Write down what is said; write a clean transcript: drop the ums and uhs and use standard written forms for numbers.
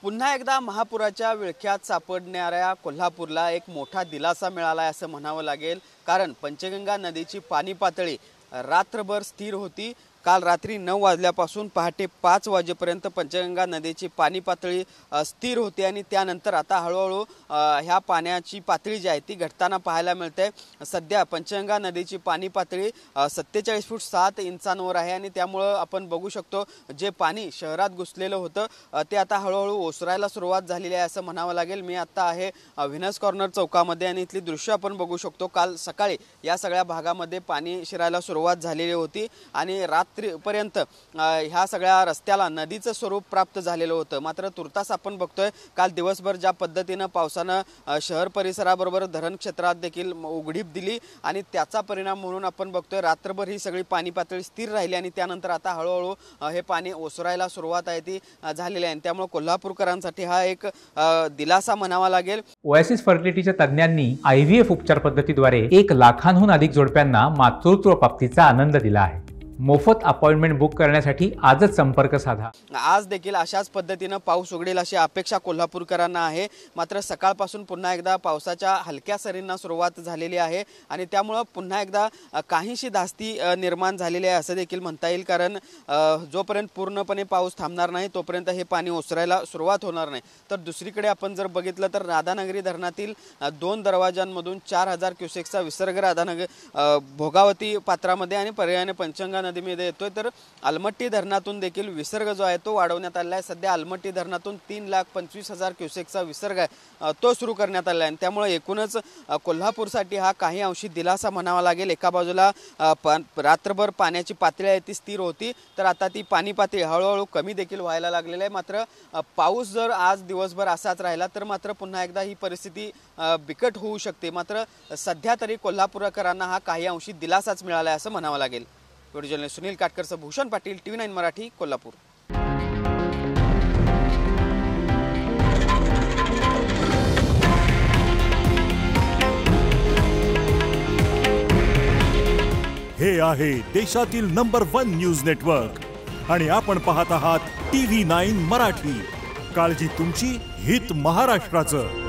पुन्हा एकदा महापुराच्या विळख्यात सापडणाऱ्या कोल्हापूरला एक मोठा दिलासा मिळाला आहे असं म्हणावं लागेल। कारण पंचगंगा नदीची पाणी पातळी रात्रभर स्थिर होती। काल रात्री 9 वाजल्यापासून पहाटे 5 वाजेपर्यंत पंचगंगा नदीची पाणी पातळी स्थिर होती आणि त्यानंतर आता हळूहळू ह्या पाण्याची पातळी जी आहे ती घटताना पाहायला मिळते। सध्या पंचगंगा नदीची पाणी पातळी 47 फूट 7 इंचांवर आहे आणि त्यामुळे आपण बघू शकतो जे पाणी शहरात घुसलेलं होतं ते आता हळूहळू ओसरायला सुरुवात झालेली आहे असं म्हणावं लागेल। मी आता आहे व्हिनस कॉर्नर चौकामध्ये आणि इथली दृश्य आपण बघू शकतो। काल सकाळी या सगळ्या भागामध्ये पाणी शिरायला सुरुवात झालेली होती आणि पर्यंत ह्या सगळ्या रस्त्याला नदीचं स्वरूप प्राप्त झालेलं होतं। मात्र तुर्तास आपण बघतोय काल दिवसभर ज्या पद्धतीने पावसानं शहर परिसराबरोबर धरण क्षेत्रात देखील उघडीप दिली आणि त्याचा परिणाम म्हणून आपण बघतोय रात्रभर ही सगळी पाणी पातळी स्थिर राहिली आणि त्यानंतर आता हळूहळू हे पाणी ओसरायला सुरुवात आहे ती झालेली आहे। त्यामुळे कोल्हापूरकरांसाठी हा एक दिलासा म्हणावा लागेल। ओएसिस फर्टिलिटीच्या तज्ञांनी IVF उपचार पद्धतीद्वारे 1 लाखांहून अधिक जोडप्यांना मातृत्व प्राप्तीचा आनंद दिला आहे। मोफत अपॉइंटमेंट बुक करण्यासाठी आजच संपर्क साधा। आज देखील अशाच पद्धतीने पाऊस उघडेल अशी अपेक्षा कोल्हापूरकरांना आहे। मात्र सकाळपासून पुन्हा एकदा पावसाच्या हलक्या सरींना सुरुवात झालेली आहे आणि त्यामुळे पुन्हा एकदा काहीशी धास्ती निर्माण झालेली आहे असं देखील म्हणता येईल। कारण जोपर्यंत पूर्णपणे पाऊस थांबणार नाही तोपर्यंत हे पाणी ओसरायला सुरुवात होणार नाही। तर दुसरीकडे आपण जर बघितलं तर राधानगरी धरणातील 2 दरवाजांमधून 4000 क्युसेक्सचा विसर्ग राधानगरी भोगावती पात्रामध्ये आणि पर्यायाने पंचगंगा नदीमध्ये येतोय। तर अलमट्टी धरणातून देखील विसर्ग जो आहे तो वाढवण्यात आला आहे। सध्या अलमट्टी धरणातून 3,25,000 क्युसेक्सचा विसर्ग आहे तो सुरू करण्यात आला आहे। त्यामुळे एकूणच कोल्हापूरसाठी हा काही अंशी दिलासा म्हणावा लागेल। एका बाजूला रात्रभर पाण्याची पातळी आहे ती स्थिर होती तर आता ती पाणी पातळी हळूहळू कमी देखील व्हायला लागलेली आहे। मात्र पाऊस जर आज दिवसभर असाच राहिला तर मात्र पुन्हा एकदा ही परिस्थिती बिकट होऊ शकते। मात्र सध्या तरी कोल्हापूरकरांना हा काही अंशी दिलासाच मिळाला आहे असं म्हणावं लागेल। व्हिडिओ जर्नलिस्ट सुनील काटकरसह भूषण पाटील, TV9 मराठी, कोल्हापूर। हे आहे देशातील नंबर 1 न्यूज नेटवर्क आणि आपण पाहत आहात TV9 मराठी। काळजी तुमची, हित महाराष्ट्राचं।